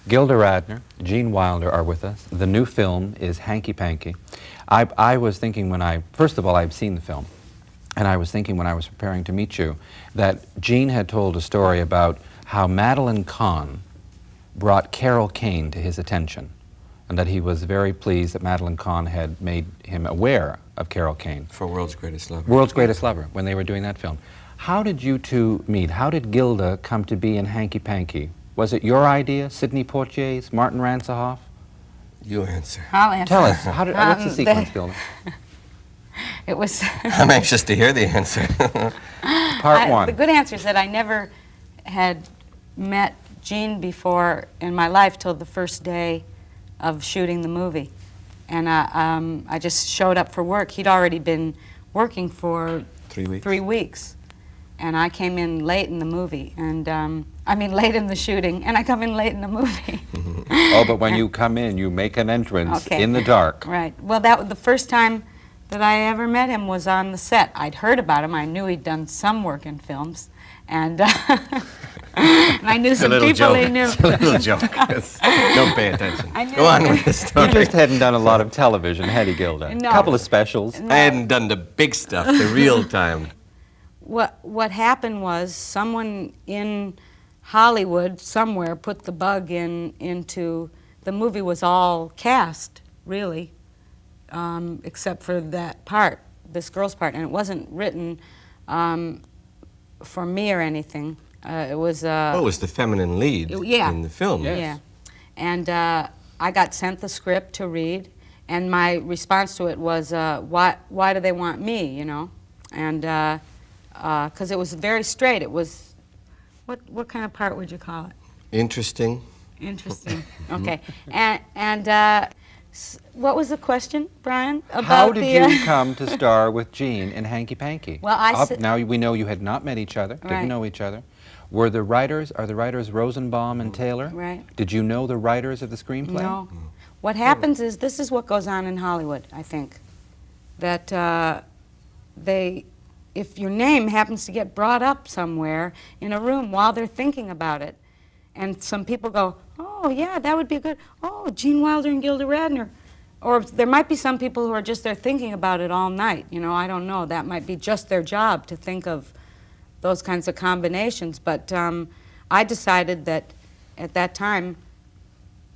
Gilda Radner, Gene Wilder are with us. The new film is Hanky Panky. I was thinking first of all, I've seen the film, and I was thinking when I was preparing to meet you that Gene had told a story about how Madeline Kahn brought Carol Kane to his attention, and that he was very pleased that Madeline Kahn had made him aware of Carol Kane. For World's Greatest Lover. World's Greatest Lover, when they were doing that film. How did you two meet? How did Gilda come to be in Hanky Panky? Was it your idea, Sidney Poitier's, Martin Ransohoff? You answer. I'll answer. Tell us, what's the sequence, Gilda? It was... I'm anxious to hear the answer. Part one. The good answer is that I never had met Gene before in my life till the first day of shooting the movie. And I just showed up for work. He'd already been working for 3 weeks. 3 weeks. And I came in late in the movie, and late in the shooting, and I come in late in the movie. Oh, but when you come in, you make an entrance in the dark. Right. Well, that was the first time that I ever met him was on the set. I'd heard about him. I knew he'd done some work in films, and, and I knew some people he knew. It's a little joke. Don't pay attention. Go on with the story. You just hadn't done a lot of television, had you, Gilda? No. A couple of specials. No. I hadn't done the big stuff, the real time. What happened was someone in Hollywood somewhere put the bug into the movie was all cast, really, except for that part, this girl's part, and it wasn't written for me or anything. It was it was the feminine lead in the film. Yes. Yeah, and I got sent the script to read, and my response to it was, why do they want me, you know? And because it was very straight. It was, what kind of part would you call it? Interesting. Interesting. Okay. And what was the question, Brian? About How did you come to star with Gene in Hanky Panky? Well, now we know you had not met each other, didn't know each other. Are the writers Rosenbaum and Taylor? Right. Did you know the writers of the screenplay? No. What happens is, this is what goes on in Hollywood, I think, that if your name happens to get brought up somewhere in a room while they're thinking about it, and some people go, oh, yeah, that would be good. Oh, Gene Wilder and Gilda Radner. Or there might be some people who are just there thinking about it all night. You know, I don't know. That might be just their job to think of those kinds of combinations. But I decided that at that time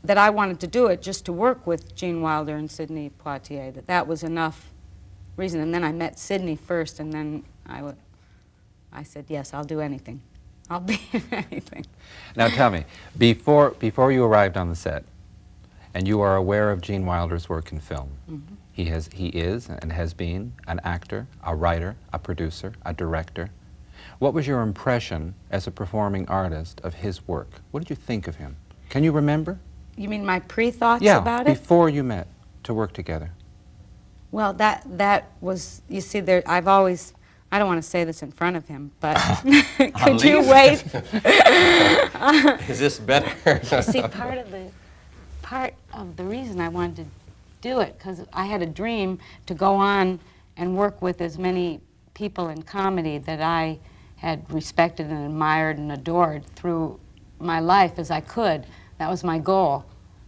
that I wanted to do it just to work with Gene Wilder and Sidney Poitier, that was enough reason. And then I met Sidney first, and then I said, yes, I'll do anything. I'll be in anything. Now tell me, before you arrived on the set, and you are aware of Gene Wilder's work in film, he is and has been an actor, a writer, a producer, a director. What was your impression as a performing artist of his work? What did you think of him? Can you remember? You mean my pre-thoughts about it? Yeah, before you met to work together. Well, that was, you see, I don't want to say this in front of him, but could you wait? Is this better? See, part of the reason I wanted to do it, because I had a dream to go on and work with as many people in comedy that I had respected and admired and adored through my life as I could. That was my goal,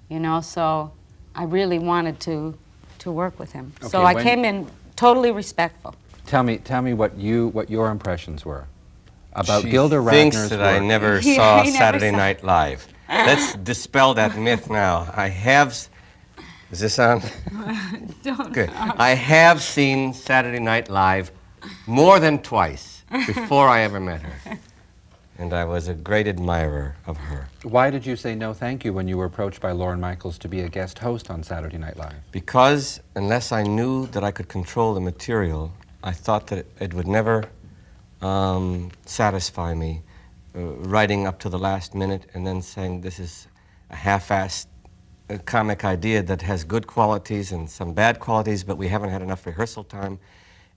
you know, so I really wanted to work with him. Okay, so I came in totally respectful. Tell me what your impressions were about She Gilda Radner's thinks that work. I never saw Saturday Night Live. Let's dispel that myth now. I have... Is this on? Good. I have seen Saturday Night Live more than twice before I ever met her. And I was a great admirer of her. Why did you say no thank you when you were approached by Lorne Michaels to be a guest host on Saturday Night Live? Because unless I knew that I could control the material, I thought that it would never satisfy me, writing up to the last minute and then saying this is a half-assed comic idea that has good qualities and some bad qualities, but we haven't had enough rehearsal time,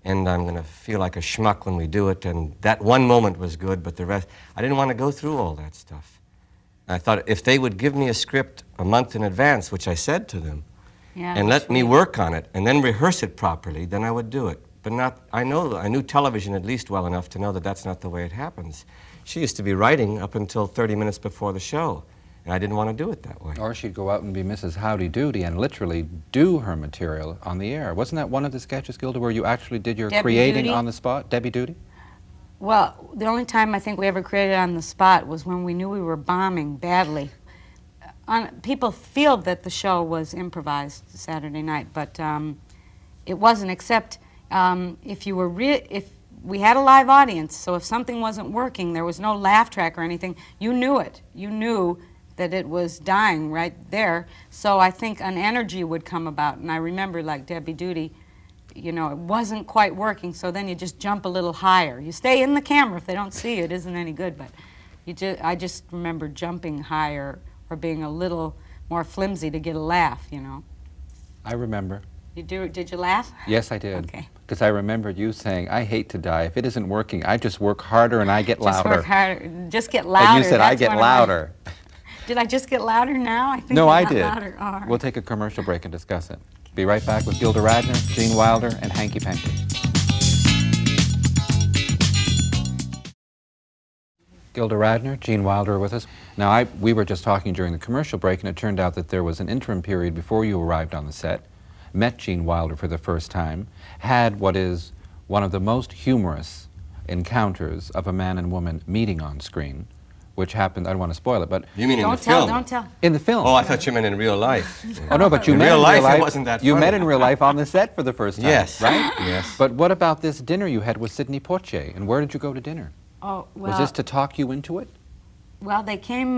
and I'm going to feel like a schmuck when we do it, and that one moment was good, but the rest... I didn't want to go through all that stuff. I thought if they would give me a script a month in advance, which I said to them, and let me work on it, and then rehearse it properly, then I would do it. But not... I knew television at least well enough to know that that's not the way it happens. She used to be writing up until 30 minutes before the show, And I didn't want to do it that way. Or she'd go out and be Mrs. Howdy Doody and literally do her material on the air. Wasn't that one of the sketches, Gilda, where you actually did your Debbie creating Doody? on the spot? Debbie Doody? Well, the only time I think we ever created on the spot was when we knew we were bombing badly. People feel that the show was improvised Saturday night, but it wasn't, except if we had a live audience, so if something wasn't working, there was no laugh track or anything, you knew it. You knew that it was dying right there. So I think an energy would come about, and I remember, like Debbie Doody, you know, it wasn't quite working, so then you just jump a little higher. You stay in the camera. If they don't see you, it isn't any good, but I just remember jumping higher or being a little more flimsy to get a laugh, you know. I remember. Did you laugh? Yes, I did. Okay. Because I remember you saying, I hate to die. If it isn't working, I just work harder and I get louder. Just work harder. Just get louder. And you said, I That's get one of my- louder. Did I just get louder now? I think No, I I got did. louder. Oh, all right. We'll take a commercial break and discuss it. Be right back with Gilda Radner, Gene Wilder, and Hanky Panky. Gilda Radner, Gene Wilder are with us. Now, we were just talking during the commercial break, and it turned out that there was an interim period before you arrived on the set, met Gene Wilder for the first time, had what is one of the most humorous encounters of a man and woman meeting on screen, which happened, I don't want to spoil it, but You mean in the Don't tell, film? don't tell. in the film. Oh, I thought you meant in real life. Oh, no, but you In met real in life, real it life. wasn't that You funny. met in real life on the set for the first time, Yes. right? Yes. But what about this dinner you had with Sidney Poitier, and where did you go to dinner? Oh, well, Was this to talk you into it? well, they came,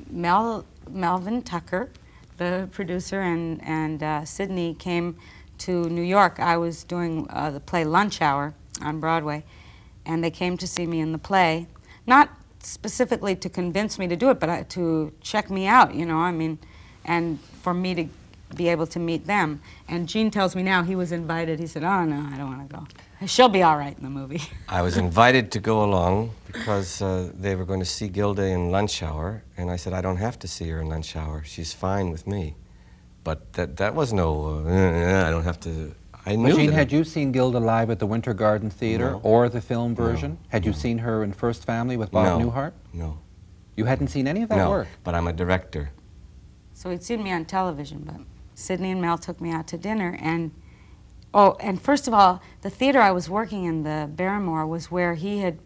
Melvin Tucker, the producer, and Sidney came to New York. I was doing the play Lunch Hour on Broadway, and they came to see me in the play, not specifically to convince me to do it, but to check me out, you know, I mean, and for me to be able to meet them. And Gene tells me now he was invited. He said, oh, no, I don't want to go. She'll be all right in the movie. I was invited to go along because they were going to see Gilda in Lunch Hour, and I said, I don't have to see her in Lunch Hour. She's fine with me. But that was no, I don't have to, I knew But Gene, that- had you seen Gilda live at the Winter Garden Theater No. or the film version? Had you seen her in First Family with Bob No. Newhart? No. You hadn't seen any of that No, work? but I'm a director. So he'd seen me on television, but Sidney and Mel took me out to dinner, and and first of all, the theater I was working in, the Barrymore, was where he had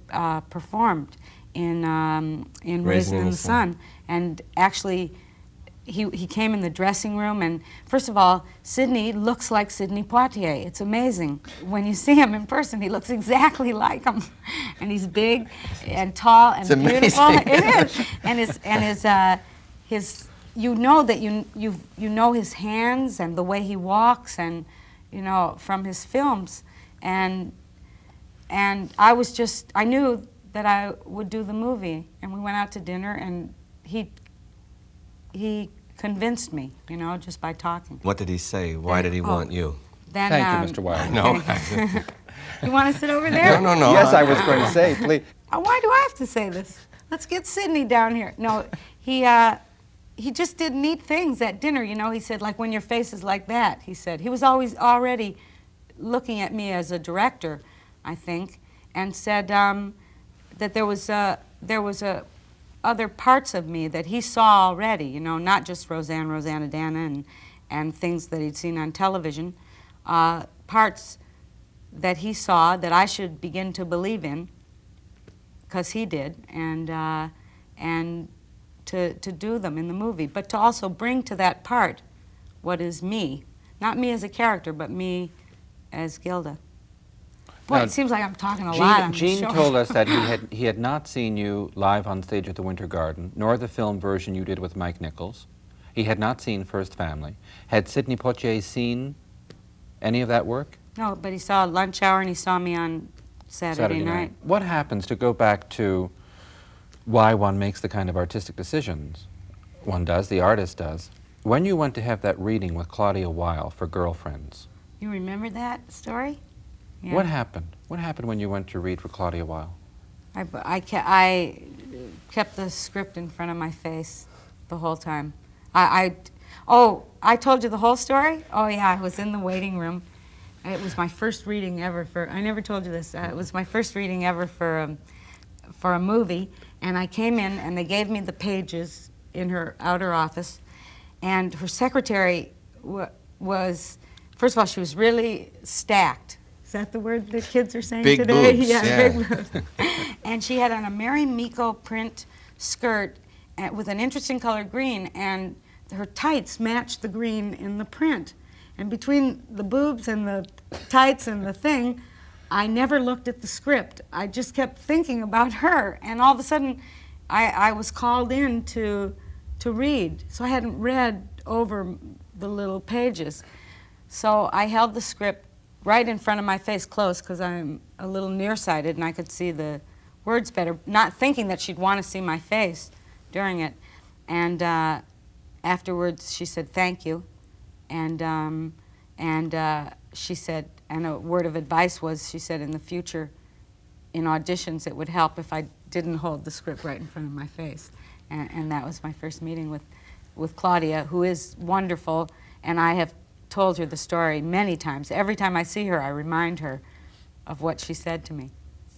performed in Raisin in the Sun, and actually he came in the dressing room, and first of all, Sidney looks like Sidney Poitier. It's amazing. When you see him in person, he looks exactly like him, and he's big and tall and It's beautiful. amazing. It is, and his you know that you know his hands and the way he walks, and you know from his films, and I knew that I would do the movie, and we went out to dinner, and he convinced me, you know, just by talking. What did he say? Why did he want you? Then, Thank you, Mr. Wilder. No. You want to sit over there? No. Yes, I was going to say, please. Why do I have to say this? Let's get Sidney down here. No, he just did neat things at dinner, you know. He said, like, when your face is like that, he said. He was always already looking at me as a director, I think, and said that there was other parts of me that he saw already, you know, not just Rosanna Dana and things that he'd seen on television, parts that he saw that I should begin to believe in, because he did, and to do them in the movie, but to also bring to that part what is me, not me as a character, but me as Gilda. Boy, Now, it seems like I'm talking a lot on Gene the show. told us that he had not seen you live on stage at the Winter Garden, nor the film version you did with Mike Nichols. He had not seen First Family. Had Sidney Poitier seen any of that work? No, but he saw Lunch Hour and he saw me on Saturday night. What happens, to go back to why one makes the kind of artistic decisions one does, the artist does, when you went to have that reading with Claudia Weil for Girlfriends, You remember that story? Yeah. what happened? What happened when you went to read for Claudia Weil? I kept the script in front of my face the whole time. I told you the whole story? Oh yeah, I was in the waiting room. It was my first reading ever I never told you this, it was my first reading ever for a movie, and I came in and they gave me the pages in her outer office, and her secretary was, first of all, she was really stacked. Is that the word that kids are saying Big today? boobs, yeah. Big boobs. And she had on a Mary Miko print skirt with an interesting color green, and her tights matched the green in the print. And between the boobs and the tights and the thing, I never looked at the script. I just kept thinking about her, and all of a sudden, I was called in to read. So I hadn't read over the little pages. So I held the script right in front of my face, close, because I'm a little nearsighted and I could see the words better, not thinking that she'd want to see my face during it. And afterwards, she said, "Thank you." And she said, and a word of advice was, she said, in the future, in auditions, it would help if I didn't hold the script right in front of my face. And that was my first meeting with Claudia, who is wonderful, and I have told her the story many times. Every time I see her, I remind her of what she said to me.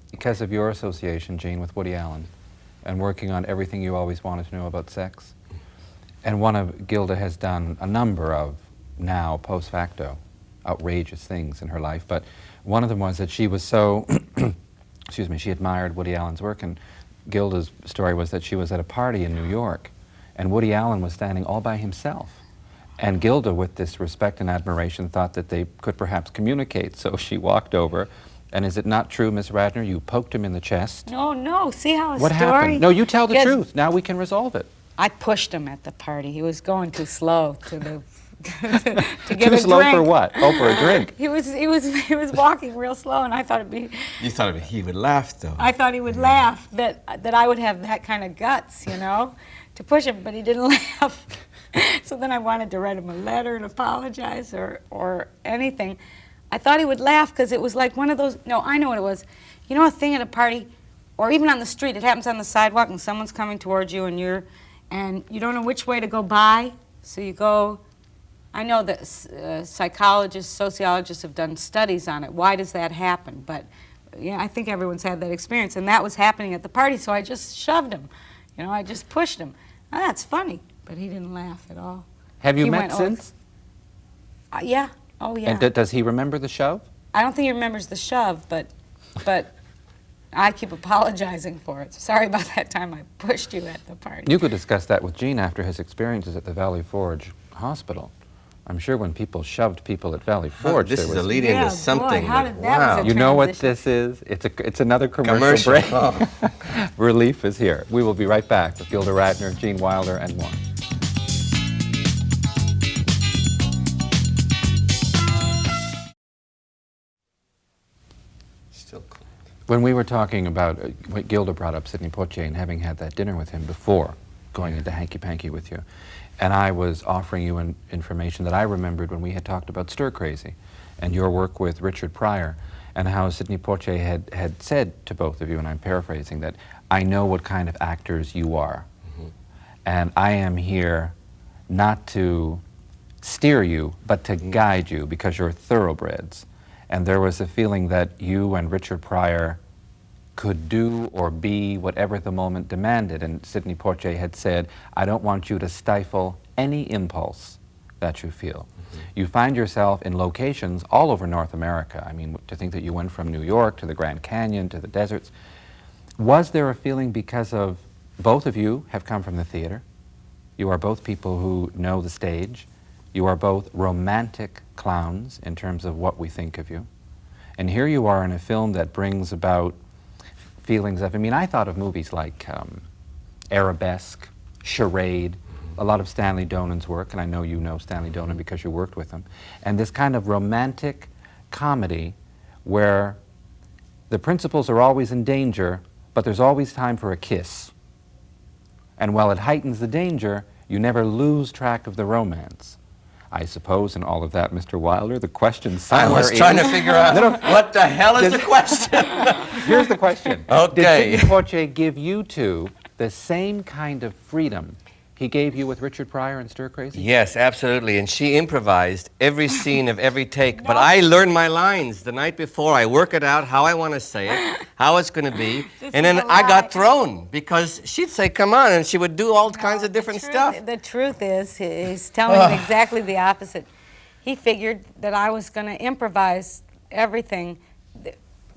Because of your association, Jean, with Woody Allen, and working on everything you always wanted to know about sex. And one of Gilda has done a number of, now post facto, outrageous things in her life, but one of them was that she was so, excuse me, she admired Woody Allen's work, and Gilda's story was that she was at a party in New York, and Woody Allen was standing all by himself. And Gilda, with this respect and admiration, thought that they could perhaps communicate, so she walked over, and is it not true, Miss Radner, you poked him in the chest? No, see how a What story... happened? No, you tell the gets- truth. Now we can resolve it. I pushed him at the party. He was going too slow to the to get Too a slow drink. for what? Oh, for a drink. He was walking real slow, and I thought it'd be. You thought he would laugh, though. I thought he would laugh that I would have that kind of guts, to push him, but he didn't laugh. So then I wanted to write him a letter and apologize or anything. I thought he would laugh because it was like one of those. No, I know what it was. You know, a thing at a party, or even on the street. It happens on the sidewalk, and someone's coming towards you, and you don't know which way to go by, so you go. I know that psychologists, sociologists have done studies on it. Why does that happen? But I think everyone's had that experience, and that was happening at the party, so I just shoved him. I just pushed him. Now, that's funny, but he didn't laugh at all. Have you He met went, since? Yeah. Oh, yeah. And does he remember the shove? I don't think he remembers the shove, but I keep apologizing for it. Sorry about that time I pushed you at the party. You could discuss that with Gene after his experiences at the Valley Forge Hospital. I'm sure when people shoved people at Valley Forge, This there is was... a lead Yeah, into boy, something. how that- did that was wow. a You know what transition. this is? It's another commercial break. Oh. Relief is here. We will be right back with Gilda Radner, Gene Wilder, and more. Still cool. When we were talking about what Gilda brought up, Sidney Poitier, and having had that dinner with him before going into Hanky Panky with you, and I was offering you information that I remembered when we had talked about Stir Crazy and your work with Richard Pryor, and how Sidney Poitier had said to both of you, and I'm paraphrasing, that I know what kind of actors you are. And I am here not to steer you, but to guide you, because you're thoroughbreds. And there was a feeling that you and Richard Pryor could do or be whatever the moment demanded. And Sidney Poitier had said, I don't want you to stifle any impulse that you feel. You find yourself in locations all over North America. I mean, to think that you went from New York to the Grand Canyon to the deserts. Was there a feeling, because of both of you have come from the theater, you are both people who know the stage, you are both romantic clowns in terms of what we think of you, and here you are in a film that brings about feelings of, I thought of movies like Arabesque, Charade, a lot of Stanley Donen's work, and I know you know Stanley Donen because you worked with him, and this kind of romantic comedy where the principals are always in danger, but there's always time for a kiss. And while it heightens the danger, you never lose track of the romance. I suppose in all of that, Mr. Wilder, the question I somewhere was trying is- to figure out what the hell is the question. Here's the question. Okay. Did Sidney Poitier give you two the same kind of freedom He gave you with Richard Pryor and Stir Crazy? Yes, absolutely. And she improvised every scene of every take. But I learned my lines the night before. I work it out, how I want to say it, how it's going to be. And then I got thrown because she'd say, come on, and she would do all kinds of different stuff. The truth is, he's telling me exactly the opposite. He figured that I was going to improvise everything.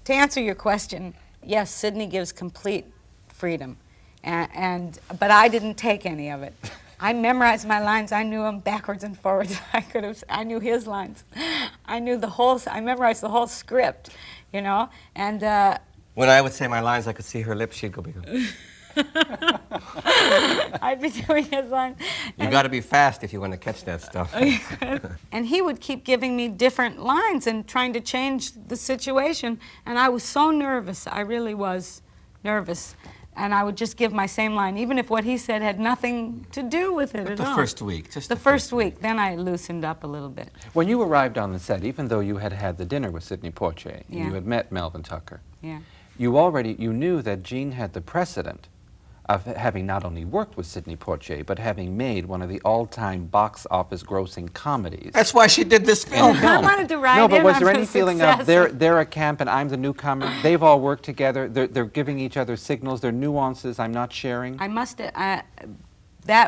To answer your question, yes, Sidney gives complete freedom. But I didn't take any of it. I memorized my lines. I knew them backwards and forwards. I knew his lines. I memorized the whole script, you know. And when I would say my lines, I could see her lips. She'd go, I'd be doing his lines. You got to be fast if you want to catch that stuff. And he would keep giving me different lines and trying to change the situation. And I was so nervous. I really was nervous. And I would just give my same line, even if what he said had nothing to do with it at all. The first week, just the first week. Then I loosened up a little bit. When you arrived on the set, even though you had had the dinner with Sidney Poitier, Yeah. and you had met Melvin Tucker, Yeah. you knew that Jean had the precedent of having not only worked with Sidney Poitier, but having made one of the all-time box office grossing comedies. That's why she did this film. I wanted to write No, but in was on there her any feeling success. of they're a camp and I'm the newcomer? They've all worked together. They're giving each other signals. They're nuances I'm not sharing. That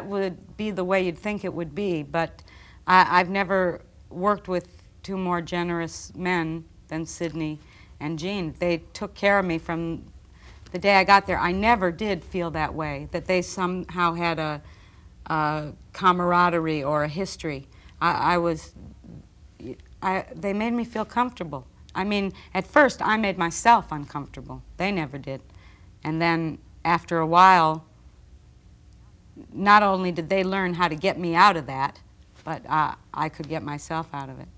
would be the way you'd think it would be, but I've never worked with two more generous men than Sidney and Jean. They took care of me from the day I got there. I never did feel that way, that they somehow had a camaraderie or a history. They made me feel comfortable. I mean, at first I made myself uncomfortable. They never did. And then after a while, not only did they learn how to get me out of that, but I could get myself out of it.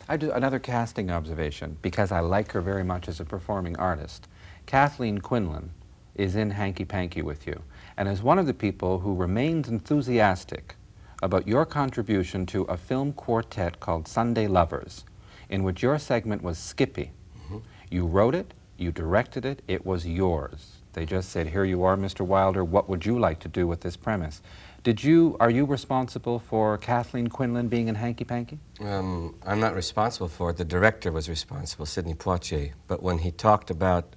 I do another casting observation, because I like her very much as a performing artist. Kathleen Quinlan is in Hanky Panky with you, and is one of the people who remains enthusiastic about your contribution to a film quartet called Sunday Lovers, in which your segment was Skippy. Mm-hmm. You wrote it, you directed it, it was yours. They just said, here you are, Mr. Wilder, what would you like to do with this premise? Are you responsible for Kathleen Quinlan being in Hanky Panky? I'm not responsible for it. The director was responsible, Sidney Poitier. But when he talked about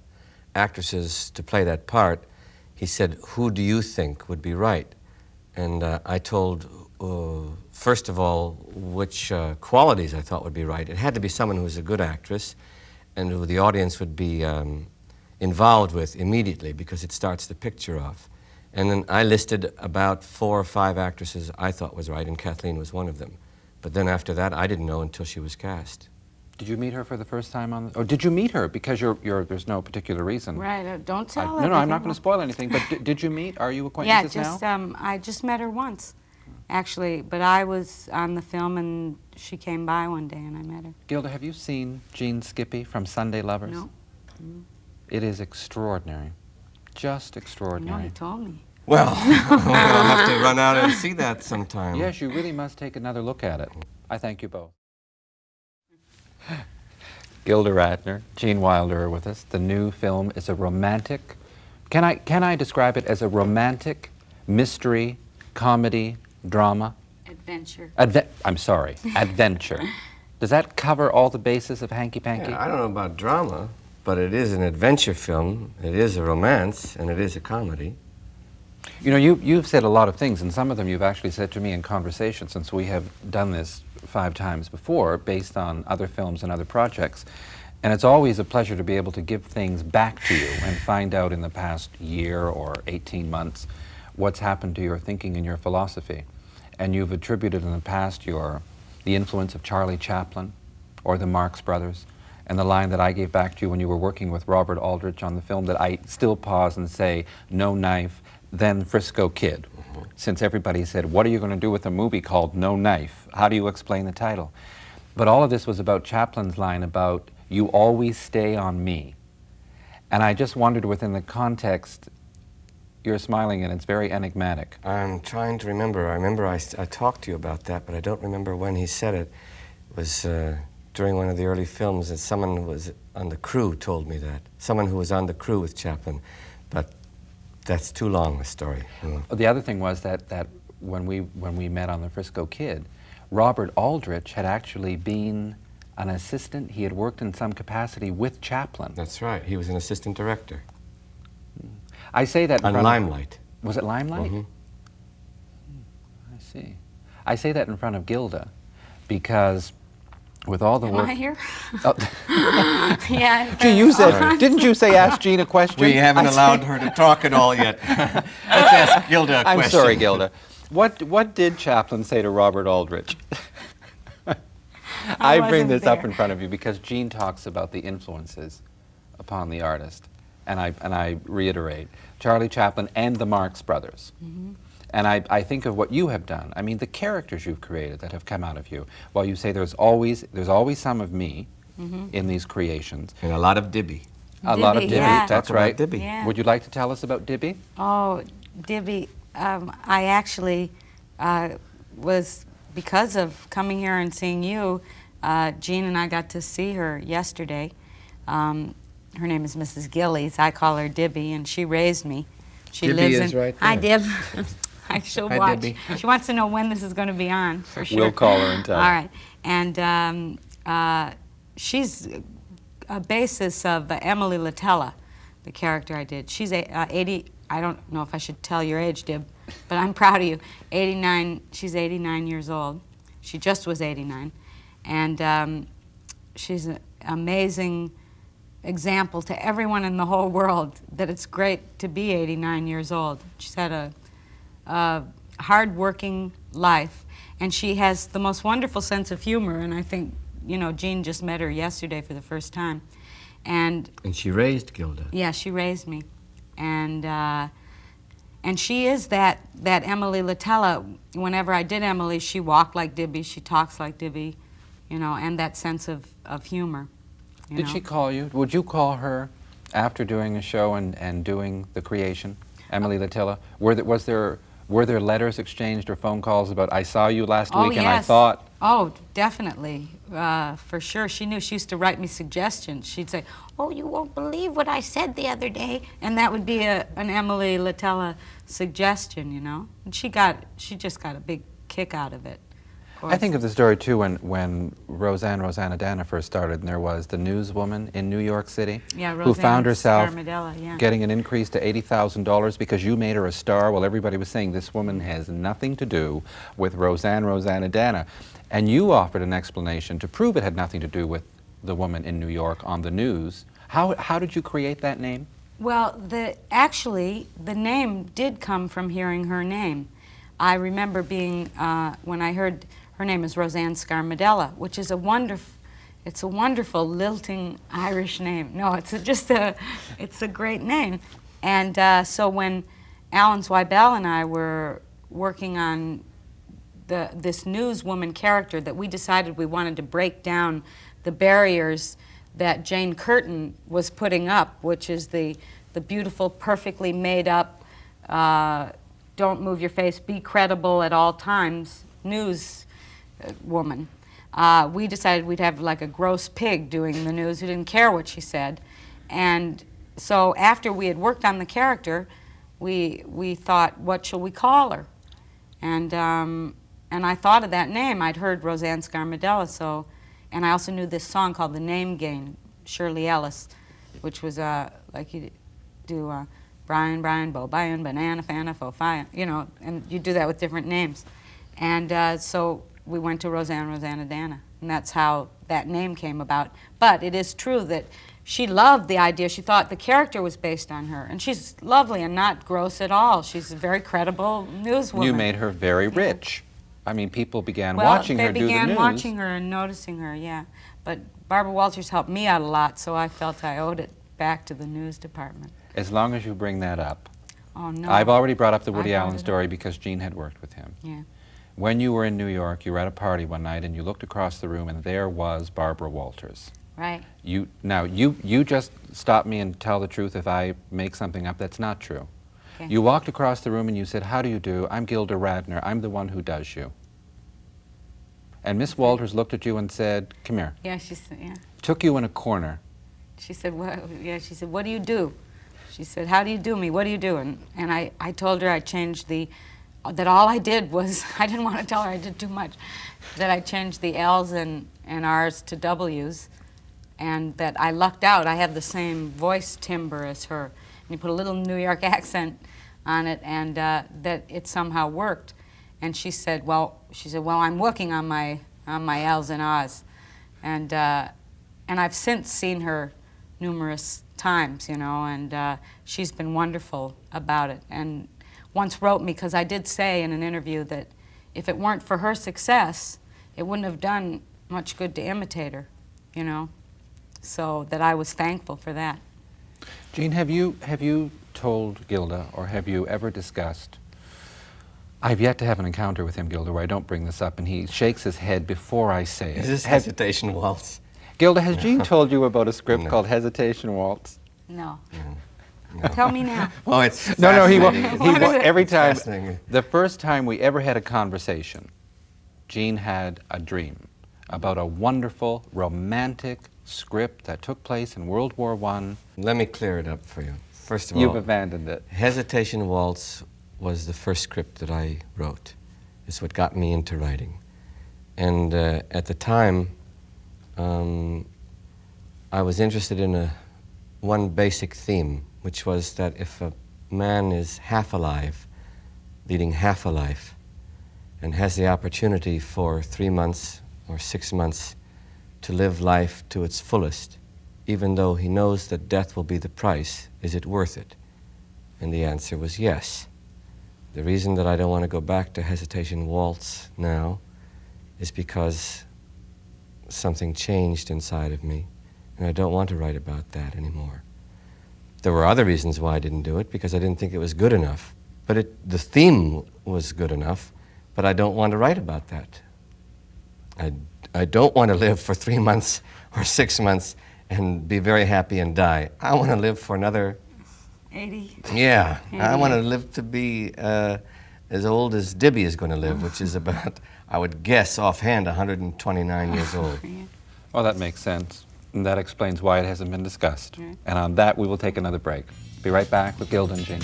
actresses to play that part, he said, who do you think would be right? And I told, first of all, which qualities I thought would be right. It had to be someone who was a good actress and who the audience would be involved with immediately, because it starts the picture off. And then I listed about 4 or 5 actresses I thought was right, and Kathleen was one of them. But then after that, I didn't know until she was cast. Did you meet her for the first time on the, or did you meet her? Because there's no particular reason. Right, don't tell No, I'm not going to spoil anything, but did you meet? Are you acquaintances now? I just met her once, actually, but I was on the film and she came by one day and I met her. Gilda, have you seen Jean Skippy from Sunday Lovers? No. It is extraordinary. Just No, extraordinary. you told me. Well, I'll have to run out and see that sometime. Yes, you really must take another look at it. I thank you both. Gilda Radner, Gene Wilder are with us. The new film is a romantic, can I describe it as a romantic mystery, comedy, drama? Adventure. I'm sorry, adventure. Does that cover all the bases of Hanky Panky? Yeah, I don't know about drama, but it is an adventure film, it is a romance, and it is a comedy. You know, you've said a lot of things, and some of them you've actually said to me in conversation, since we have done this 5 times before, based on other films and other projects. And it's always a pleasure to be able to give things back to you and find out in the past year or 18 months what's happened to your thinking and your philosophy. And you've attributed in the past the influence of Charlie Chaplin or the Marx Brothers, and the line that I gave back to you when you were working with Robert Aldrich on the film that I still pause and say, no knife, then Frisco Kid. Since everybody said, what are you going to do with a movie called No Knife? How do you explain the title? But all of this was about Chaplin's line about, you always stay on me. And I just wondered within the context, you're smiling and it's very enigmatic. I'm trying to remember. I remember I talked to you about that, but I don't remember when he said it. It was during one of the early films, and someone who was on the crew told me that. Someone who was on the crew with Chaplin. But that's too long a story. The other thing was that when we met on the Frisco Kid, Robert Aldrich had actually been an assistant. He had worked in some capacity with Chaplin. That's right. He was an assistant director I say that in on front Limelight. Was it Limelight? Mhm. I see. I say that in front of Gilda because with all the Am work... I here? Oh. Yeah. Gee, you said, didn't you say ask Jean a question? We haven't I allowed said- her to talk at all yet. Let's ask Gilda a I'm question. sorry, Gilda. What did Chaplin say to Robert Aldrich? I bring wasn't this up there. in front of you because Jean talks about the influences upon the artist, and I reiterate Charlie Chaplin and the Marx Brothers. And I think of what you have done. I mean, the characters you've created that have come out of you. While you say there's always some of me in these creations, And a lot of Dibby. a lot of Dibby, Dibby. yeah. That's Talk about right. Dibby. Yeah. Would you like to tell us about Dibby? Oh, Dibby, I actually was, because of coming here and seeing you, Jean and I got to see her yesterday. Her name is Mrs. Gillies. I call her Dibby, and she raised me. She Dibby lives is in. right Hi, there. Dib. She'll Hi, watch. Dibby. She wants to know when this is going to be on, for sure. We'll call her and tell All her. right. And she's a basis of Emily Latella, the character I did. She's 80. I don't know if I should tell your age, Dib, but I'm proud of you. 89. She's 89 years old. She just was 89, and she's an amazing example to everyone in the whole world that it's great to be 89 years old. She's had a hard-working life, and she has the most wonderful sense of humor. And I think, you know, Jean just met her yesterday for the first time, and And she raised Gilda. yeah, she raised me, and she is that Emily Latella. Whenever I did Emily, she walked like Dibby, she talks like Dibby, you know, and that sense of humor. You Did know? she call you? Would you call her after doing a show and doing the creation, Emily Latilla? Were there letters exchanged or phone calls about, I saw you last Oh, week and I yes. thought... Oh, definitely, for sure. She knew. She used to write me suggestions. She'd say, "Oh, you won't believe what I said the other day," and that would be an Emily Latella suggestion, you know. And she just got a big kick out of it. Of I think course. of the story too when Rosanna Dana first started, and there was the newswoman in New York City Yeah, who found Roseanne herself Scarmadella, yeah. getting an increase to $80,000 because you made her a star. Well, everybody was saying this woman has nothing to do with Rosanna Dana. And you offered an explanation to prove it had nothing to do with the woman in New York on the news. How did you create that name? Well, actually, the name did come from hearing her name. I remember being, when I heard her name is Roseanne Scarmadella, which is a wonderful lilting Irish name. No, it's a great name. And so when Alan Zweibel and I were working on this newswoman character, that we decided we wanted to break down the barriers that Jane Curtin was putting up, which is the beautiful, perfectly made up, don't move your face, be credible at all times news woman. We decided we'd have like a gross pig doing the news who didn't care what she said. And so after we had worked on the character, we thought, what shall we call her? And I thought of that name. I'd heard Roseanne Scarmadella, and I also knew this song called The Name Game, Shirley Ellis, which was like you do Brian, Bo, Brian, Banana, Fana, Fo, Fi, you know, and you do that with different names. And so we went to Rosanna Dana, and that's how that name came about. But it is true that she loved the idea. She thought the character was based on her, and she's lovely and not gross at all. She's a very credible newswoman. You made her very rich. I mean, people began Well, watching her do the news. they began watching her and noticing her, yeah. But Barbara Walters helped me out a lot, so I felt I owed it back to the news department. As long as you bring that up. Oh, no. I've already brought up the Woody I brought Allen it up. story because Jean had worked with him. Yeah. When you were in New York, you were at a party one night and you looked across the room and there was Barbara Walters. Right. You just stop me and tell the truth if I make something up that's not true. Okay. You walked across the room and you said, "How do you do? I'm Gilda Radner. I'm the one who does you." And Miss Walters looked at you and said, "Come here." Yeah, she said, yeah. Took you in a corner. She said, she said, "What do you do?" She said, "How do you do me? What do you do?" And I told her I changed the that all I did was, I didn't want to tell her I did too much, that I changed the L's and R's to W's, and that I lucked out. I have the same voice timbre as her. And you put a little New York accent on it, and that it somehow worked. And she said, well, I'm working on my L's and R's. And I've since seen her numerous times, you know, and she's been wonderful about it. And once wrote me, because I did say in an interview that if it weren't for her success, it wouldn't have done much good to imitate her, you know. So that I was thankful for that. Jean, have you told Gilda, or have you ever discussed? I've yet to have an encounter with him, Gilda, where I don't bring this up, and he shakes his head before I say it. Is this Hesitation Waltz? Gilda, has Jean told you about a script No. called Hesitation Waltz? No. No. Tell me now. Oh, it's No, he won't. fascinating. Every It's time, fascinating. the first time we ever had a conversation, Jean had a dream about a wonderful, romantic script that took place in World War I. Let me clear it up for you. First of all, You've abandoned it. Hesitation Waltz was the first script that I wrote. It's what got me into writing. And at the time, I was interested in one basic theme, which was that if a man is half alive, leading half a life, and has the opportunity for 3 months or 6 months to live life to its fullest, even though he knows that death will be the price, is it worth it? And the answer was yes. The reason that I don't want to go back to Hesitation Waltz now is because something changed inside of me, and I don't want to write about that anymore. There were other reasons why I didn't do it, because I didn't think it was good enough. But the theme was good enough, but I don't want to write about that. I don't want to live for 3 months or 6 months and be very happy and die. I want to live for another 80. Yeah, I want to live to be as old as Dibby is going to live, which is about, I would guess offhand, 129 years old. Well, that makes sense. And that explains why it hasn't been discussed. Right. And on that, we will take another break. Be right back with Gilda and Jean.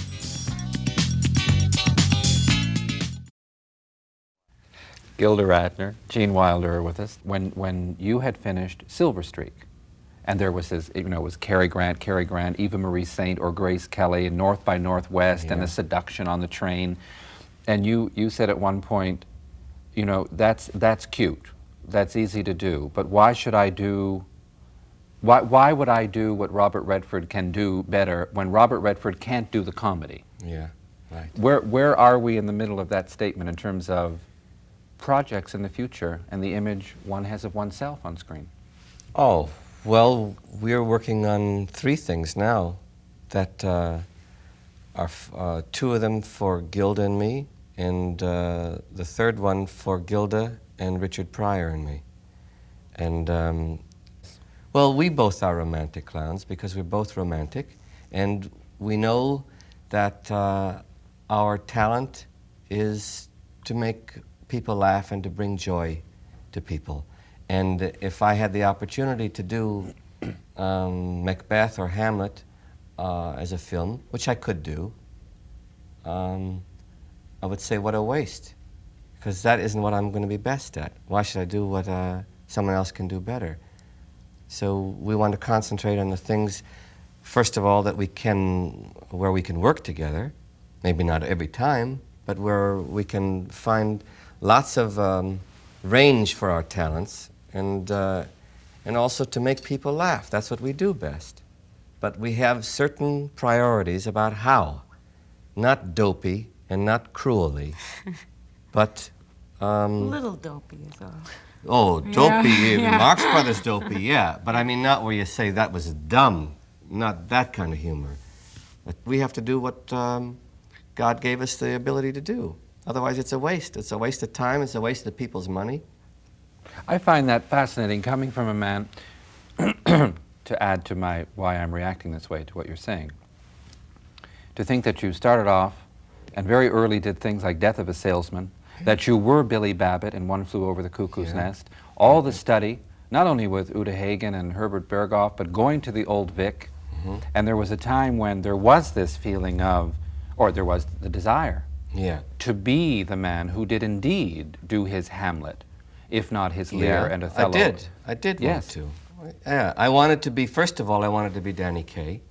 Gilda Radner, Jean Wilder are with us. When you had finished Silver Streak, and there was this, you know, it was Cary Grant, Eva Marie Saint, or Grace Kelly, and North by Northwest, and Yeah. the seduction on the train. And you said at one point, you know, that's cute, that's easy to do, but why would I do what Robert Redford can do better when Robert Redford can't do the comedy? Yeah, right. Where are we in the middle of that statement in terms of projects in the future and the image one has of oneself on screen? Oh, well, we're working on 3 things now that are 2 of them for Gilda and me, and the 3rd one for Gilda and Richard Pryor and me. And, well, we both are romantic clowns because we're both romantic, and we know that our talent is to make people laugh and to bring joy to people. And if I had the opportunity to do Macbeth or Hamlet as a film, which I could do, I would say, what a waste, because that isn't what I'm going to be best at. Why should I do what someone else can do better? So we want to concentrate on the things, first of all, where we can work together, maybe not every time, but where we can find lots of range for our talents, and also to make people laugh. That's what we do best. But we have certain priorities about how, not dopey and not cruelly, but Little dopey is all. oh, dopey, Yeah. Marx Brothers dopey, yeah. But I mean, not where you say that was dumb, not that kind of humor. But we have to do what God gave us the ability to do. Otherwise, it's a waste. It's a waste of time. It's a waste of people's money. I find that fascinating, coming from a man, to add to why I'm reacting this way to what you're saying. To think that you started off and very early did things like Death of a Salesman, that you were Billy Babbitt in One Flew Over the Cuckoo's Nest, all the study, not only with Uta Hagen and Herbert Berghoff, but going to the Old Vic. And there was a time when there was this feeling of, or there was the desire, Yeah. to be the man who did indeed do his Hamlet, if not his Lear and Othello. I did Yes. want to. Yeah, I wanted to be, first of all, I wanted to be Danny Kaye,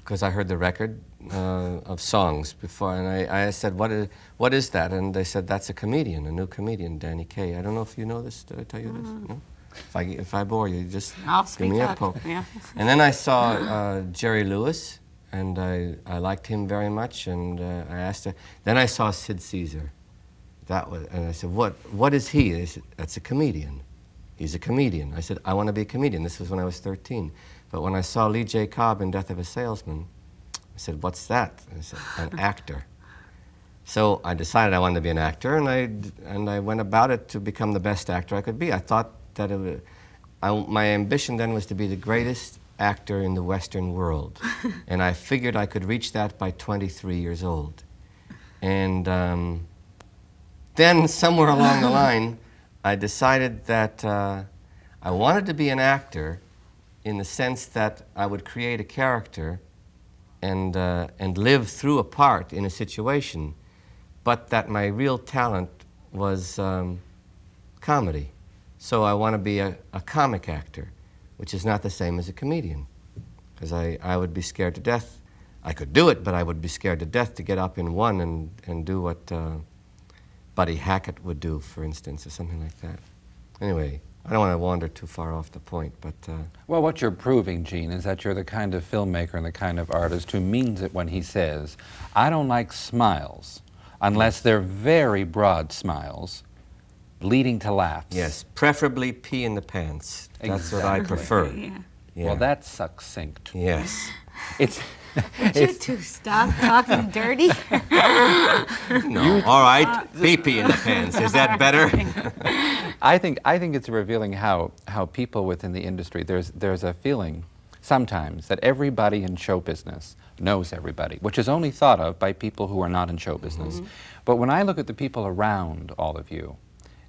because I heard the record of songs before, and I said, what is that? And they said, that's a comedian, a new comedian, Danny Kaye. I don't know if you know this. Did I tell you this? No? If I bore you, just I'll give speak me a up. poke. Yeah. And then I saw Jerry Lewis, and I liked him very much, and I asked her. Then I saw Sid Caesar. And I said, what is he? They said, that's a comedian. He's a comedian. I said, I want to be a comedian. This was when I was 13. But when I saw Lee J. Cobb in Death of a Salesman, I said, what's that? And I said, an actor. So I decided I wanted to be an actor, and I went about it to become the best actor I could be. I thought that my ambition then was to be the greatest actor in the Western world. And I figured I could reach that by 23 years old. And then somewhere along the line, I decided that I wanted to be an actor in the sense that I would create a character and live through a part in a situation, but that my real talent was comedy. So I want to be a comic actor, which is not the same as a comedian, because I would be scared to death. I could do it, but I would be scared to death to get up in one and do what Buddy Hackett would do, for instance, or something like that. Anyway, I don't want to wander too far off the point, but... Well, what you're proving, Gene, is that you're the kind of filmmaker and the kind of artist who means it when he says, I don't like smiles unless they're very broad smiles, leading to laughs. Yes, preferably pee in the pants. That's what I Exactly. prefer. Yeah. Yeah. Well, that's succinct. Yes. It's... Would you two stop talking dirty? No, all right, pee in the pants. Is that better? I think it's revealing how people within the industry, there's a feeling sometimes that everybody in show business knows everybody, which is only thought of by people who are not in show business. But when I look at the people around all of you,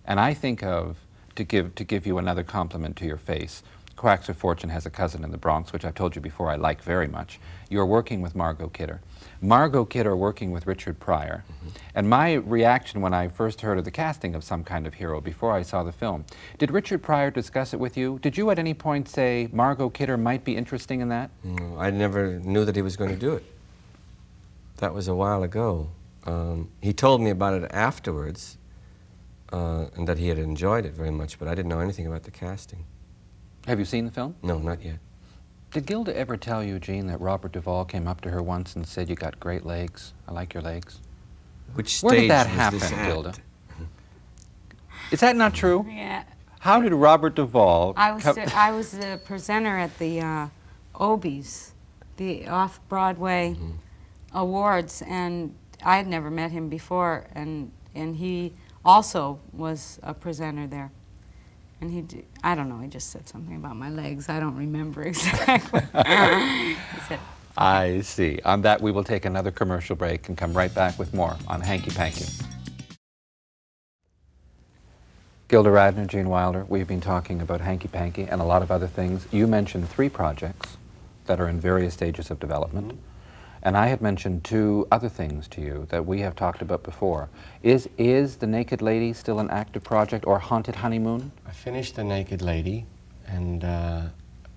and I think of, to give you another compliment to your face, Quacks of Fortune has a cousin in the Bronx, which I've told you before I like very much. You're working with Margot Kidder. Margot Kidder working with Richard Pryor. And my reaction when I first heard of the casting of Some Kind of Hero before I saw the film, did Richard Pryor discuss it with you? Did you at any point say Margot Kidder might be interesting in that? No, I never knew that he was going to do it. That was a while ago. He told me about it afterwards, and that he had enjoyed it very much, but I didn't know anything about the casting. Have you seen the film? No, not yet. Did Gilda ever tell you, Gene, that Robert Duvall came up to her once and said, you got great legs, I like your legs? Which stage Where did that was happen, this at? Gilda? Is that not true? Yeah. How did Robert Duvall I was the presenter at the Obies, the off-Broadway awards, and I had never met him before, and he also was a presenter there. And I don't know, he just said something about my legs. I don't remember exactly. He said, I see. On that, we will take another commercial break and come right back with more on Hanky Panky. Gilda Radner, Gene Wilder, we've been talking about Hanky Panky and a lot of other things. You mentioned 3 projects that are in various stages of development. And I had mentioned 2 other things to you that we have talked about before. Is The Naked Lady still an active project, or Haunted Honeymoon? I finished The Naked Lady, and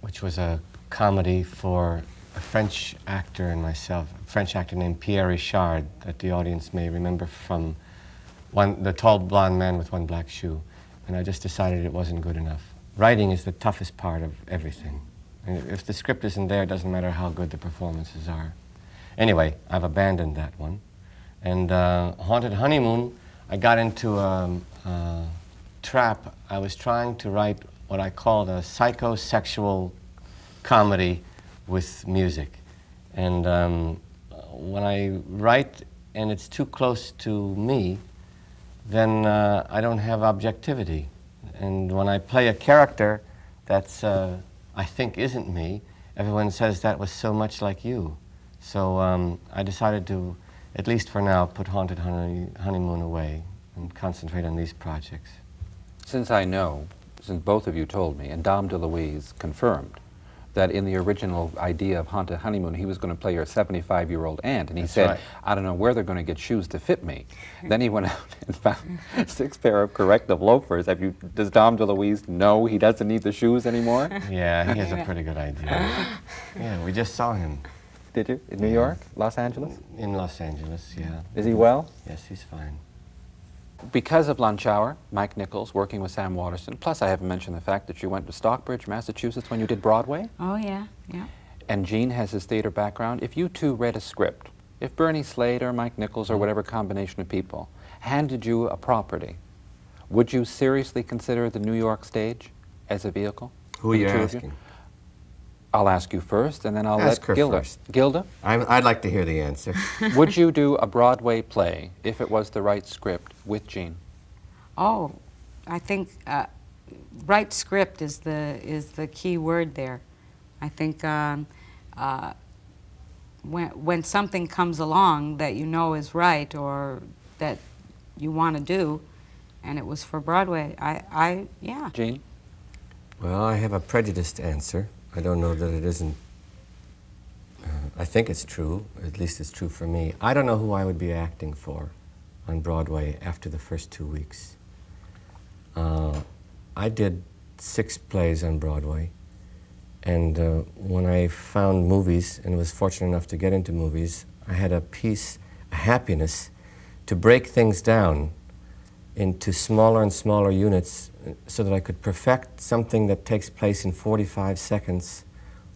which was a comedy for a French actor and myself, a French actor named Pierre Richard, that the audience may remember from The Tall Blonde Man with One Black Shoe. And I just decided it wasn't good enough. Writing is the toughest part of everything. And if the script isn't there, it doesn't matter how good the performances are. Anyway, I've abandoned that one. And Haunted Honeymoon, I got into a trap. I was trying to write what I called a psychosexual comedy with music. And when I write and it's too close to me, then I don't have objectivity. And when I play a character that's, I think isn't me, everyone says that was so much like you. So I decided to, at least for now, put Haunted Honeymoon away and concentrate on these projects. Since I know, since both of you told me, and Dom DeLuise confirmed, that in the original idea of Haunted Honeymoon, he was going to play your 75-year-old aunt. And he said, right. I don't know where they're going to get shoes to fit me. Then he went out and found 6 pair of corrective loafers. Does Dom DeLuise know he doesn't need the shoes anymore? Yeah, he has a pretty good idea. Yeah, we just saw him Did you? In New York? Los Angeles? in Los Angeles, yeah. Is he well? Yes, he's fine. Because of Lunch Hour, Mike Nichols working with Sam Waterston, plus I haven't mentioned the fact that you went to Stockbridge, Massachusetts when you did Broadway. Oh, yeah, yeah. And Gene has his theater background. If you two read a script, if Bernie Slade or Mike Nichols or whatever combination of people handed you a property, would you seriously consider the New York stage as a vehicle? Who are for you the two of asking? I'll ask you first, and then I'll Ask let her Gilda. first. Gilda, I'd like to hear the answer. would you do a Broadway play if it was the right script with Gene? Oh, I think right script is the key word there. I think when something comes along that you know is right or that you want to do, and it was for Broadway, yeah. Gene? Well, I have a prejudiced answer. I don't know that it isn't. I think it's true, at least it's true for me. I don't know who I would be acting for on Broadway after the first 2 weeks. I did 6 plays on Broadway, and when I found movies and was fortunate enough to get into movies, I had a happiness to break things down into smaller and smaller units so that I could perfect something that takes place in 45 seconds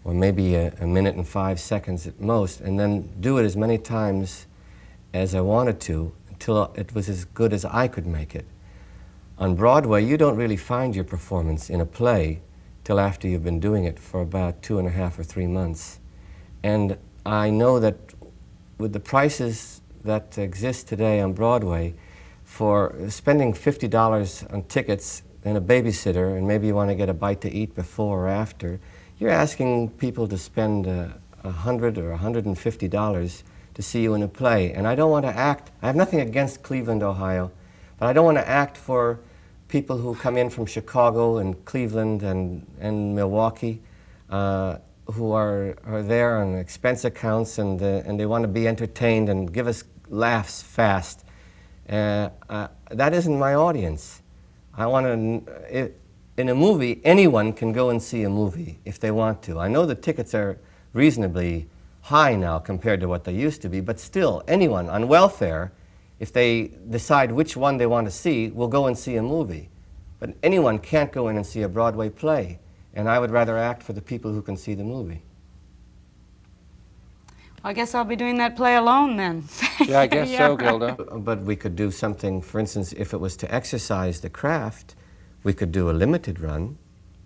or maybe a minute and 5 seconds at most, and then do it as many times as I wanted to until it was as good as I could make it. On Broadway, you don't really find your performance in a play till after you've been doing it for about 2.5 or 3 months. And I know that with the prices that exist today on Broadway, for spending $50 on tickets and a babysitter, and maybe you want to get a bite to eat before or after, you're asking people to spend $100 or $150 to see you in a play. And I don't want to act, I have nothing against Cleveland, Ohio, but I don't want to act for people who come in from Chicago and Cleveland and Milwaukee, who are there on expense accounts and they want to be entertained and give us laughs fast. That isn't my audience. I want to, in a movie, anyone can go and see a movie if they want to. I know the tickets are reasonably high now compared to what they used to be, but still, anyone on welfare, if they decide which one they want to see, will go and see a movie. But anyone can't go in and see a Broadway play, and I would rather act for the people who can see the movie. I guess I'll be doing that play alone then. Yeah, I guess so, right. Gilda. But we could do something, for instance, if it was to exercise the craft, we could do a limited run,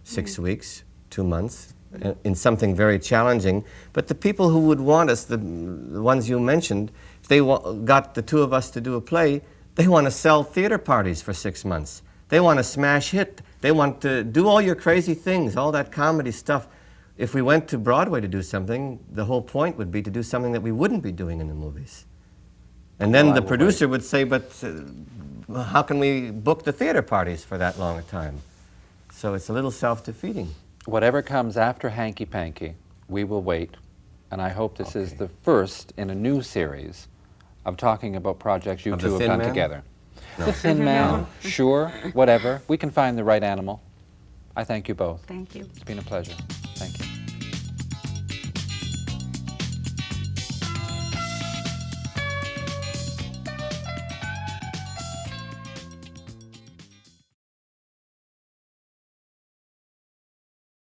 6 weeks, 2 months, in something very challenging. But the people who would want us, the ones you mentioned, if they got the 2 of us to do a play, they want to sell theater parties for 6 months. They want to smash hit. They want to do all your crazy things, all that comedy stuff. If we went to Broadway to do something, the whole point would be to do something that we wouldn't be doing in the movies. And then Well, I the will producer would say, but how can we book the theater parties for that long a time? So it's a little self-defeating. Whatever comes after Hanky Panky, we will wait. And I hope this is the first in a new series of talking about projects you Of the two have Thin done Man? together. No. The Thin Man, sure, whatever. We can find the right animal. I thank you both. Thank you. It's been a pleasure. Thank you.